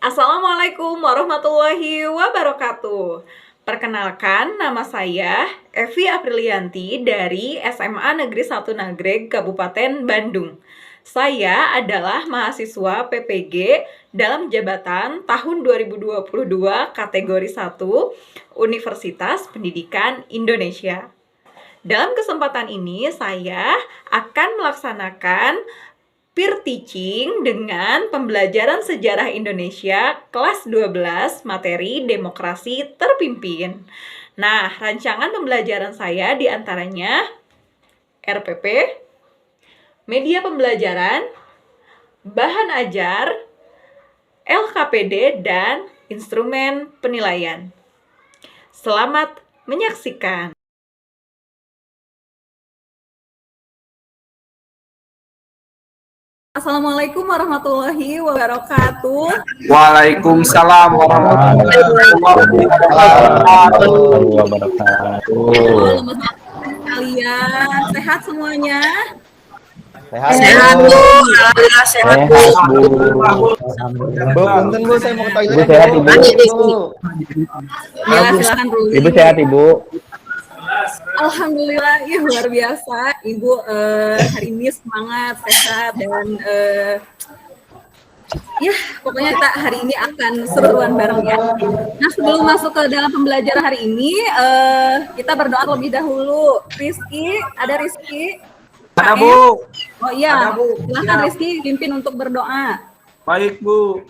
Assalamualaikum warahmatullahi wabarakatuh. Perkenalkan, nama saya Evi Aprilianti dari SMA Negeri 1 Nagreg, Kabupaten Bandung. Saya adalah mahasiswa PPG dalam jabatan tahun 2022 kategori 1 Universitas Pendidikan Indonesia. Dalam kesempatan ini saya akan melaksanakan peer teaching dengan pembelajaran sejarah Indonesia kelas 12 materi demokrasi terpimpin. Nah, rancangan pembelajaran saya diantaranya RPP, media pembelajaran, bahan ajar, LKPD, dan instrumen penilaian. Selamat menyaksikan. Assalamualaikum warahmatullahi wabarakatuh. Waalaikumsalam warahmatullahi wabarakatuh. Halo kalian, sehat semuanya? Sehat Bu, alhamdulillah sehat Bu. Bu, punten Bu, saya mau ke toilet. Ibu sehat Ibu. Ya, silakan Ruli. Ibu sehat Ibu. Alhamdulillah, ya luar biasa. Ibu hari ini semangat, sehat, dan ya pokoknya kita hari ini akan seruan bareng ya. Nah, sebelum masuk ke dalam pembelajaran hari ini, kita berdoa terlebih dahulu. Rizky, ada Rizky? Ada Bu. Oh iya, Ada, Bu. silakan Siap. Rizky pimpin untuk berdoa. Baik Bu.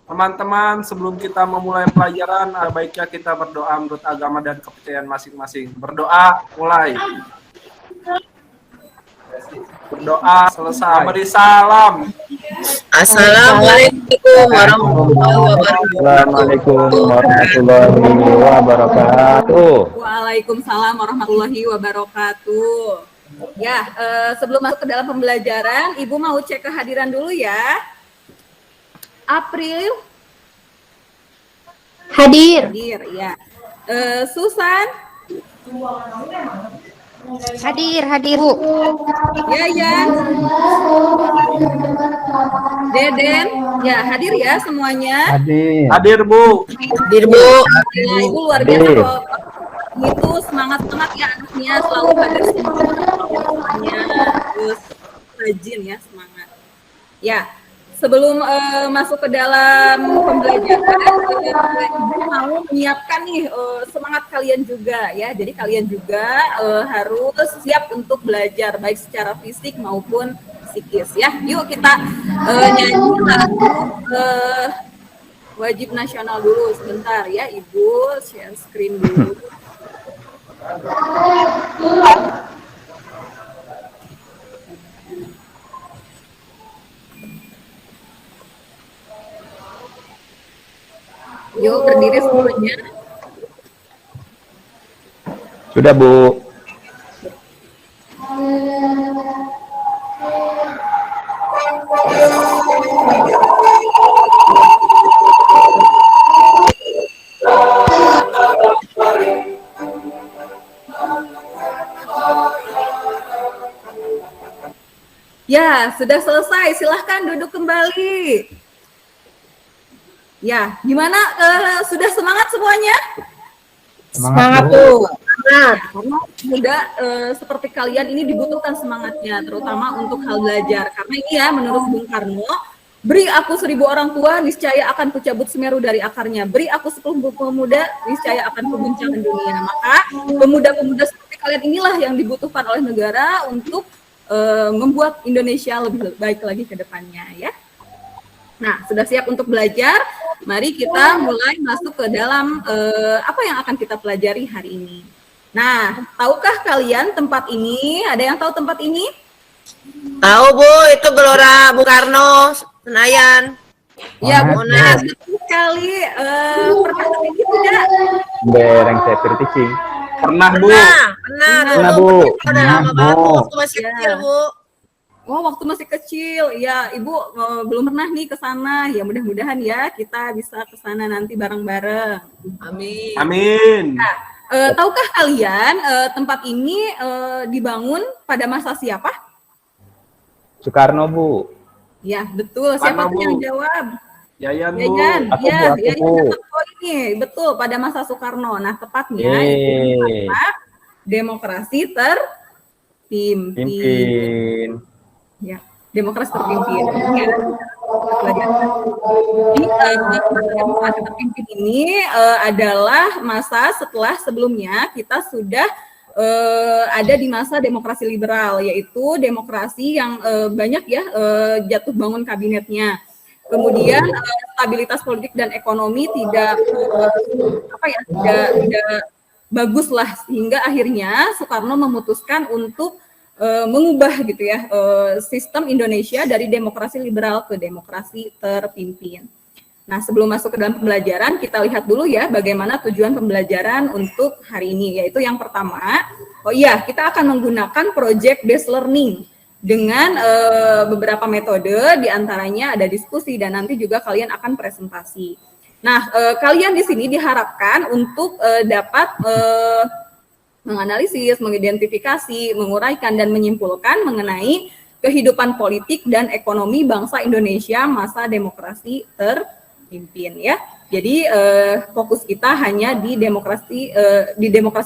Teman-teman, sebelum kita memulai pelajaran, baiknya kita berdoa menurut agama dan kepercayaan masing-masing. Berdoa, mulai. Berdoa, selesai. Beri salam. Assalamualaikum warahmatullahi wabarakatuh. Assalamualaikum warahmatullahi wabarakatuh. Waalaikumsalam warahmatullahi wabarakatuh. Ya, sebelum masuk ke dalam pembelajaran, Ibu mau cek kehadiran dulu ya. April Hadir. ya. Susan, Hadir Bu. Yayan, Deden, ya hadir ya semuanya. Hadir Bu. Hadir Bu. Ya, Ibu luar biasa kok. Itu semangat ya anaknya, selalu hadir semuanya, terus rajin ya, semangat. Ya, sebelum masuk ke dalam pembelajaran, Ibu mau menyiapkan nih semangat kalian juga ya. Jadi kalian juga harus siap untuk belajar baik secara fisik maupun psikis ya. Yuk kita nyanyi lagu wajib nasional dulu sebentar ya. Ibu share screen dulu. Yuk berdiri semuanya. Sudah Bu. Ya, sudah selesai. Silahkan duduk kembali. Ya, gimana? Sudah semangat semuanya? Semangat Bu. Karena muda seperti kalian ini dibutuhkan semangatnya, terutama untuk hal belajar. Karena ini ya, menurut Bung Karno, beri aku 1000 orang tua, niscaya akan kucabut Semeru dari akarnya. Beri aku 10 pemuda, niscaya akan kuguncangkan dunia. Maka pemuda-pemuda seperti kalian inilah yang dibutuhkan oleh negara untuk membuat Indonesia lebih baik lagi ke depannya ya. Nah, sudah siap untuk belajar? Mari kita mulai masuk ke dalam apa yang akan kita pelajari hari ini. Nah, tahukah kalian tempat ini? Ada yang tahu tempat ini? Tahu Bu, itu Gelora Bung Karno, Senayan. Ya, benar sekali. Pernah ke sini tidak? Bereng saya peer teaching. Pernah Bu. Pernah Bu. Udah lama banget Bu, waktu masih kecil Bu. Oh, waktu masih kecil. Ya, Ibu belum pernah nih ke sana. Ya, mudah-mudahan ya kita bisa ke sana nanti bareng-bareng. Amin. Amin. Nah, tahukah kalian tempat ini dibangun pada masa siapa? Soekarno Bu. Ya, betul. Siapa Mana, tuh Bu? yang jawab? Yayan, Ya Bu. kan? Aku, Ya, Bu, aku, ya, Bu. ini betul pada masa Soekarno. Nah, tepatnya itu Yeay. masa demokrasi terpimpin. Pimpin. Ya, demokrasi terpimpin. Ya, pelajaran. Jadi, masa demokrasi terpimpin ini adalah masa setelah sebelumnya kita sudah ada di masa demokrasi liberal, yaitu demokrasi yang banyak ya jatuh bangun kabinetnya. Kemudian stabilitas politik dan ekonomi tidak tidak bagus lah, sehingga akhirnya Soekarno memutuskan untuk mengubah gitu ya sistem Indonesia dari demokrasi liberal ke demokrasi terpimpin. Nah, sebelum masuk ke dalam pembelajaran, kita lihat dulu ya bagaimana tujuan pembelajaran untuk hari ini, yaitu yang pertama, kita akan menggunakan project based learning dengan beberapa metode, diantaranya ada diskusi dan nanti juga kalian akan presentasi. Nah, kalian di sini diharapkan untuk dapat menganalisis, mengidentifikasi, menguraikan, dan menyimpulkan mengenai kehidupan politik dan ekonomi bangsa Indonesia masa demokrasi terpimpin ya. Jadi fokus kita hanya di demokrasi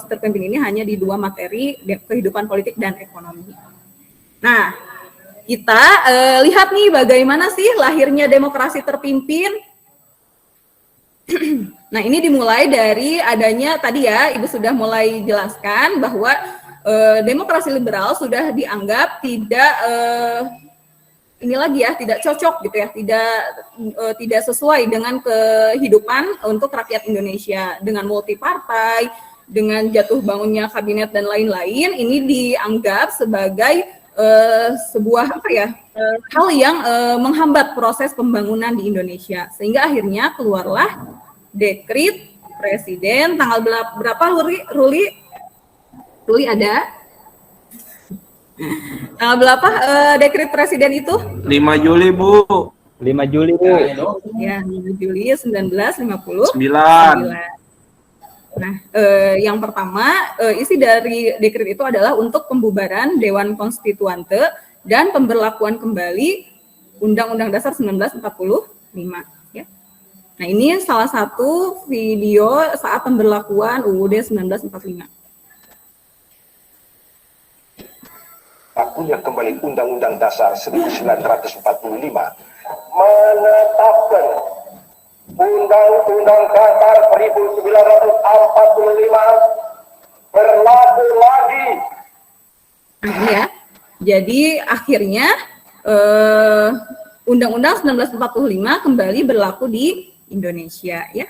terpimpin ini hanya di dua materi, kehidupan politik dan ekonomi. Nah, kita lihat nih bagaimana sih lahirnya demokrasi terpimpin. Nah, ini dimulai dari adanya tadi ya, Ibu sudah mulai jelaskan bahwa demokrasi liberal sudah dianggap tidak tidak cocok gitu ya, tidak sesuai dengan kehidupan untuk rakyat Indonesia dengan multipartai, dengan jatuh bangunnya kabinet dan lain-lain. Ini dianggap sebagai sebuah hal yang menghambat proses pembangunan di Indonesia, sehingga akhirnya keluarlah dekrit presiden tanggal berapa Ruli ada tanggal berapa dekrit presiden itu? 5 Juli, Bu. 5 Juli, Bu. Ya, 5 Juli 1959. 9. Nah, yang pertama, isi dari dekret itu adalah untuk pembubaran Dewan Konstituante dan pemberlakuan kembali Undang-Undang Dasar 1945. Ya. Nah, ini salah satu video saat pemberlakuan UUD 1945. Berlakunya kembali Undang-Undang Dasar 1945 menetapkan Undang-Undang Dasar 1945 berlaku lagi. Ya, jadi akhirnya Undang-Undang 1945 kembali berlaku di Indonesia ya.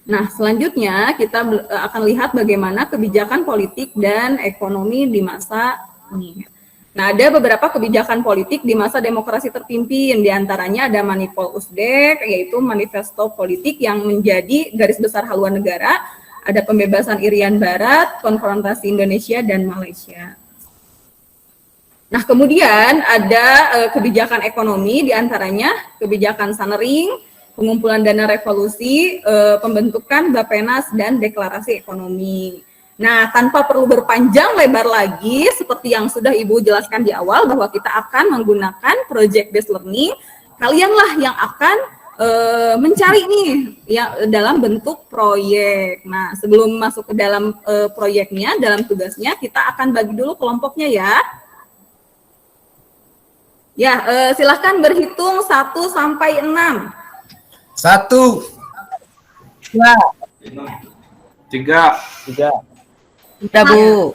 Nah, selanjutnya kita akan lihat bagaimana kebijakan politik dan ekonomi di masa ini. Nah, ada beberapa kebijakan politik di masa demokrasi terpimpin, diantaranya ada Manipol Usdek, yaitu manifesto politik yang menjadi garis besar haluan negara, ada pembebasan Irian Barat, konfrontasi Indonesia dan Malaysia. Nah, kemudian ada kebijakan ekonomi, diantaranya kebijakan Sanering, pengumpulan dana revolusi, pembentukan Bappenas, dan deklarasi ekonomi. Nah, tanpa perlu berpanjang lebar lagi, seperti yang sudah Ibu jelaskan di awal, bahwa kita akan menggunakan project based learning, kalianlah yang akan mencari nih ya, dalam bentuk proyek. Nah, sebelum masuk ke dalam proyeknya, dalam tugasnya, kita akan bagi dulu kelompoknya ya. Ya, silahkan berhitung 1 sampai 6. 1, 3. Udah, Bu.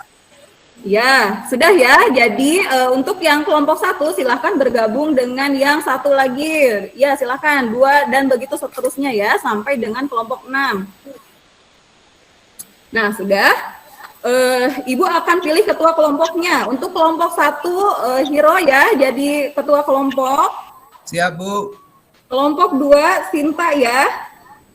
Ya, sudah ya. Jadi untuk yang kelompok 1 silahkan bergabung dengan yang satu lagi. Ya, silahkan 2 dan begitu seterusnya ya sampai dengan kelompok 6. Nah, sudah. Ibu akan pilih ketua kelompoknya. Untuk kelompok 1 Hiro ya, jadi ketua kelompok. siap Bu. Kelompok 2 Sinta ya.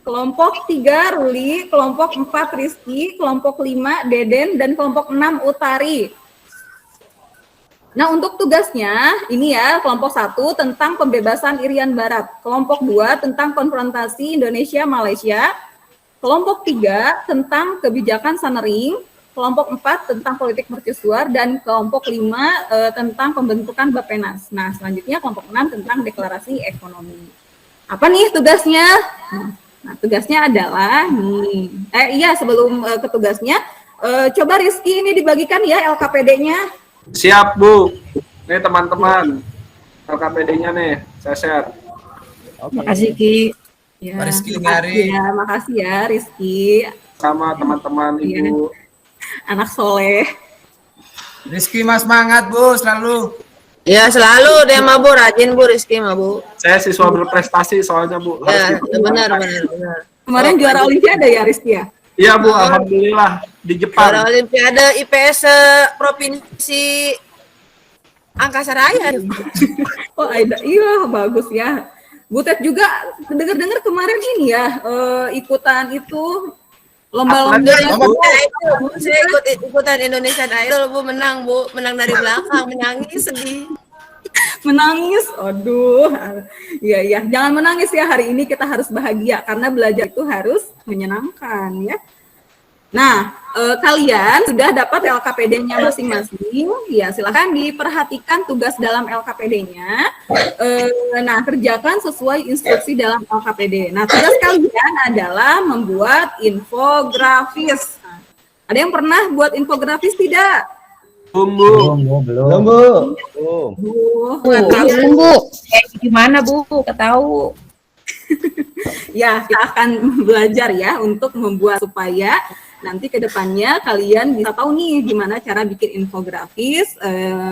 Kelompok 3 Ruli, kelompok 4 Rizky, kelompok 5 Deden, dan kelompok 6 Utari. Nah, untuk tugasnya ini ya, kelompok 1 tentang pembebasan Irian Barat, kelompok 2 tentang konfrontasi Indonesia-Malaysia, kelompok 3 tentang kebijakan Sanering, kelompok 4 tentang politik mercusuar, dan kelompok 5 tentang pembentukan Bappenas. Nah, selanjutnya kelompok 6 tentang deklarasi ekonomi. Apa nih tugasnya? Nah, tugasnya adalah nih. Iya, sebelum ke tugasnya, coba Rizky ini dibagikan ya LKPD-nya. Siap, Bu. Nih teman-teman, LKPD-nya nih, saya share. Makasih Ki. Ya, Pak Rizky makasih ya, makasih ya Rizky, Sama teman-teman Iya. Ibu. anak soleh. Rizky mas semangat Bu, selalu. Ya selalu dia mah Bu, rajin Bu Rizky mah Bu. Saya siswa berprestasi soalnya, Bu. Ya, Harus benar. Kemarin Oh, juara Olimpiade ya Rizky ya? Iya, Bu. Alhamdulillah di Juara Jepang. Olimpiade IPS Provinsi Angkasa Raya. Oh ada, iya bagus ya. Butet juga dengar-dengar kemarin ini ya ikutan itu lomba-lomba. Saya ikutan Indonesian Idol Bu, menang Bu, menang dari belakang, menangis sedih. Menangis, aduh, iya, jangan menangis ya, hari ini kita harus bahagia karena belajar itu harus menyenangkan ya. Nah, kalian sudah dapat LKPD-nya masing-masing, ya silahkan diperhatikan tugas dalam LKPD-nya. Nah, kerjakan sesuai instruksi dalam LKPD. Nah, tugas kalian adalah membuat infografis. Nah, ada yang pernah buat infografis tidak? Bu. Belum, Bu. Bu, gimana Bu? Ketahu. Ya, kita akan belajar ya untuk membuat supaya nanti ke depannya kalian bisa tahu nih gimana cara bikin infografis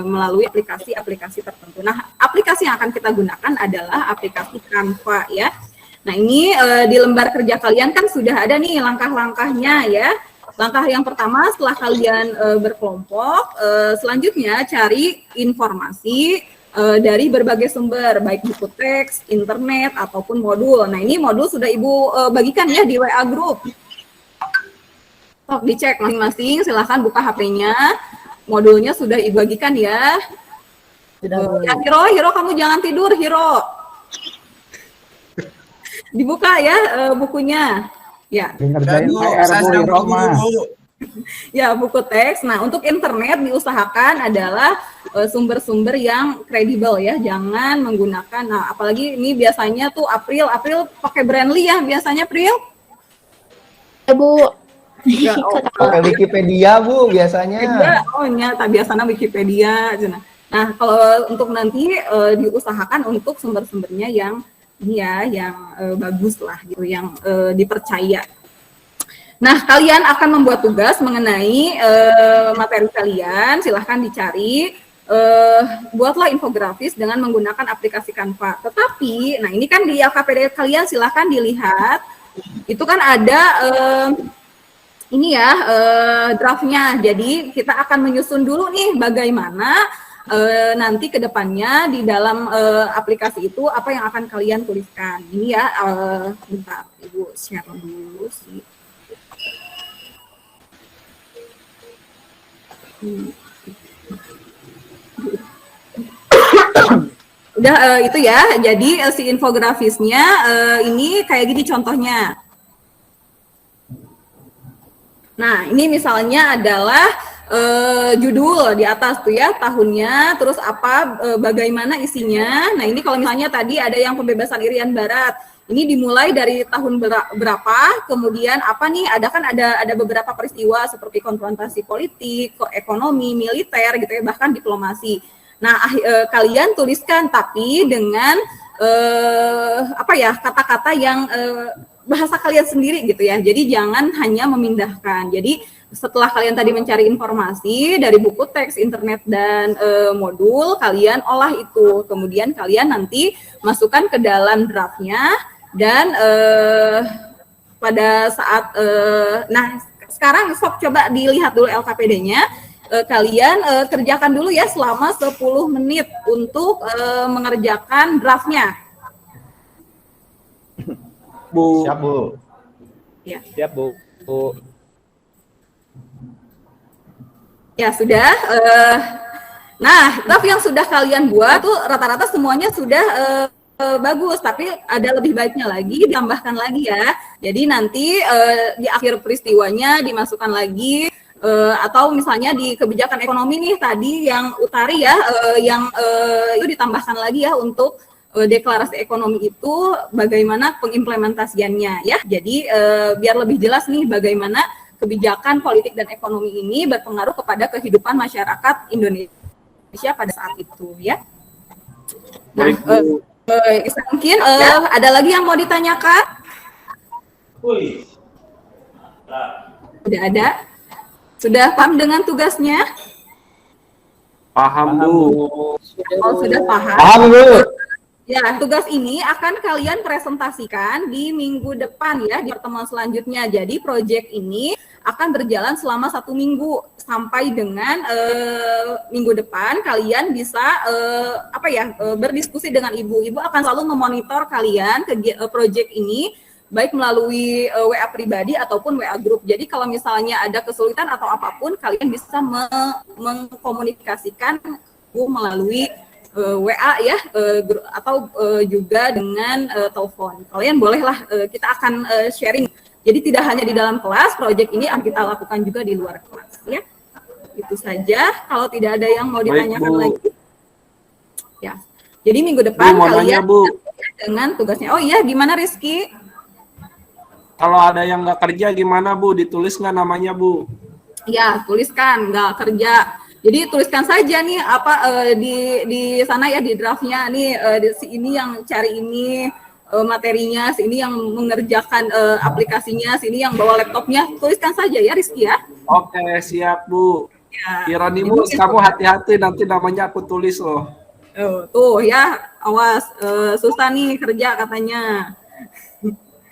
melalui aplikasi-aplikasi tertentu. Nah, aplikasi yang akan kita gunakan adalah aplikasi Canva ya. Nah, ini di lembar kerja kalian kan sudah ada nih langkah-langkahnya ya. Langkah yang pertama setelah kalian berkelompok, selanjutnya cari informasi dari berbagai sumber, baik buku teks, internet, ataupun modul. Nah, ini modul sudah Ibu bagikan ya di WA Group. Dicek masing-masing, silahkan buka HP-nya. Modulnya sudah Ibu bagikan ya. Ya, Hiro, kamu jangan tidur, Hiro. Dibuka ya bukunya. Ya. Ngerjain Bu, PR, saya Bu, sedang di Roma. Bu. Ya, buku teks. Nah, untuk internet diusahakan adalah sumber-sumber yang kredibel ya. Jangan menggunakan, nah apalagi ini biasanya tuh April pakai Brandly ya biasanya, April. Bu, Ya, Pakai Wikipedia, Bu, biasanya. Oh, nyata biasanya Wikipedia. Nah, kalau untuk nanti diusahakan untuk sumber-sumbernya yang ini ya, yang bagus lah gitu, yang dipercaya. Nah, kalian akan membuat tugas mengenai materi kalian, silahkan dicari, buatlah infografis dengan menggunakan aplikasi Canva. Tetapi, nah ini kan di LKPD kalian silahkan dilihat, itu kan ada ini ya draftnya. Jadi kita akan menyusun dulu nih bagaimana nanti ke depannya di dalam aplikasi itu apa yang akan kalian tuliskan. Ini ya, bentar Ibu share dulu sih. Udah itu ya, jadi si infografisnya ini kayak gini contohnya. Nah, ini misalnya adalah judul di atas tuh ya, tahunnya, terus apa, bagaimana isinya. Nah, ini kalau misalnya tadi ada yang pembebasan Irian Barat, ini dimulai dari tahun berapa, kemudian apa nih, ada beberapa peristiwa seperti konfrontasi politik, ekonomi, militer gitu ya, bahkan diplomasi. Nah, kalian tuliskan tapi dengan apa ya, kata-kata yang bahasa kalian sendiri gitu ya. Jadi jangan hanya memindahkan. Jadi setelah kalian tadi mencari informasi dari buku teks, internet, dan modul, kalian olah itu. Kemudian kalian nanti masukkan ke dalam draftnya, dan pada saat, nah sekarang sok coba dilihat dulu LKPD-nya, kalian kerjakan dulu ya selama 10 menit untuk mengerjakan draftnya. Bu. Siap, Bu. Ya. Siap, Bu. Ya sudah. Nah, draft yang sudah kalian buat tuh rata-rata semuanya sudah bagus, tapi ada lebih baiknya lagi, ditambahkan lagi ya. Jadi nanti di akhir peristiwanya dimasukkan lagi, atau misalnya di kebijakan ekonomi nih tadi yang Utari ya, yang itu ditambahkan lagi ya untuk deklarasi ekonomi itu bagaimana pengimplementasiannya ya. Jadi biar lebih jelas nih bagaimana kebijakan politik dan ekonomi ini berpengaruh kepada kehidupan masyarakat Indonesia pada saat itu ya. Nah, Baik, Bu. mungkin ada lagi yang mau ditanyakan? Sudah ada? Sudah paham dengan tugasnya? Paham, Bu. Oh, sudah paham. Paham, Bu. Ya, tugas ini akan kalian presentasikan di minggu depan ya, di pertemuan selanjutnya. Jadi, proyek ini akan berjalan selama 1 minggu sampai dengan minggu depan. Kalian bisa berdiskusi dengan ibu. Ibu akan selalu memonitor kalian proyek ini, baik melalui WA pribadi ataupun WA grup. Jadi, kalau misalnya ada kesulitan atau apapun, kalian bisa mengkomunikasikan melalui WA ya, atau juga dengan telepon. Kalian bolehlah, kita akan sharing. Jadi tidak hanya di dalam kelas, proyek ini akan kita lakukan juga di luar kelas ya. Itu saja. Kalau tidak ada yang mau ditanyakan lagi. Ya. Jadi minggu depan Bu, mau kalian nanya, Bu. dengan tugasnya. Oh iya, gimana Rizky? Kalau ada yang nggak kerja gimana, Bu? Ditulis nggak namanya, Bu? Ya, tuliskan nggak kerja. Jadi tuliskan saja nih di sana ya, di draftnya nih, si ini yang cari ini materinya, si ini yang mengerjakan aplikasinya, si ini yang bawa laptopnya. Tuliskan saja ya Rizky ya. Oke, siap, Bu. Ya. Hieronymus, kamu hati-hati nanti namanya aku tulis loh. Tuh ya, awas, susah nih kerja katanya.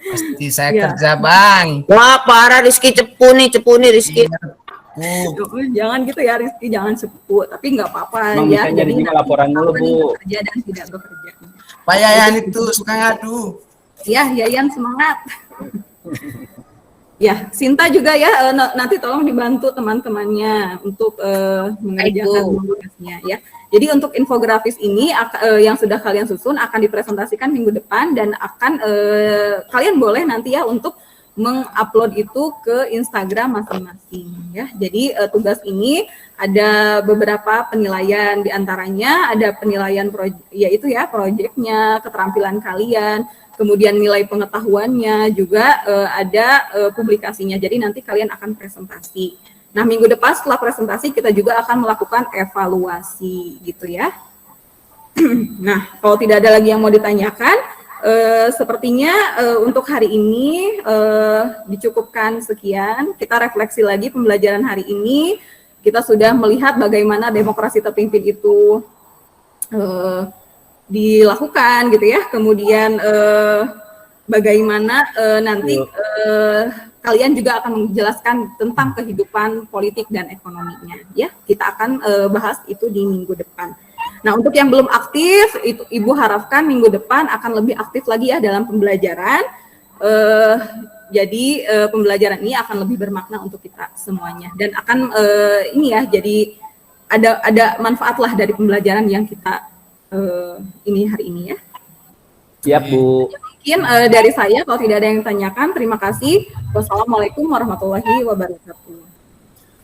Pasti saya Ya. kerja, Bang. Wah, parah Rizky, cepu nih Rizky. Jangan gitu ya Rizky, jangan sepupu, tapi nggak apa-apa Bang, ya. bisa jadi juga laporan dulu, Bu. Bekerja dan tidak bekerja. Pak Yayan itu suka ngadu. Ya, Yayan semangat. Ya, Sinta juga ya, nanti tolong dibantu teman-temannya untuk mengerjakan tugasnya ya. Jadi untuk infografis ini yang sudah kalian susun akan dipresentasikan minggu depan dan akan kalian boleh nanti ya untuk mengupload itu ke Instagram masing-masing ya. Jadi tugas ini ada beberapa penilaian, diantaranya ada penilaian yaitu ya proyeknya, keterampilan kalian, kemudian nilai pengetahuannya, juga ada publikasinya. Jadi nanti kalian akan presentasi. Nah, minggu depan setelah presentasi kita juga akan melakukan evaluasi gitu ya. Nah, kalau tidak ada lagi yang mau ditanyakan, sepertinya untuk hari ini dicukupkan sekian. Kita refleksi lagi pembelajaran hari ini. Kita sudah melihat bagaimana demokrasi terpimpin itu dilakukan gitu ya. Kemudian bagaimana nanti kalian juga akan menjelaskan tentang kehidupan politik dan ekonominya ya. Kita akan bahas itu di minggu depan. Nah, untuk yang belum aktif, itu Ibu harapkan minggu depan akan lebih aktif lagi ya dalam pembelajaran. Jadi pembelajaran ini akan lebih bermakna untuk kita semuanya dan akan ini ya, jadi ada manfaat lah dari pembelajaran yang kita ini hari ini ya. Siap, Bu. Mungkin dari saya, kalau tidak ada yang tanyakan, terima kasih. Wassalamualaikum warahmatullahi wabarakatuh.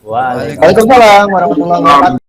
Waalaikumsalam warahmatullahi wabarakatuh.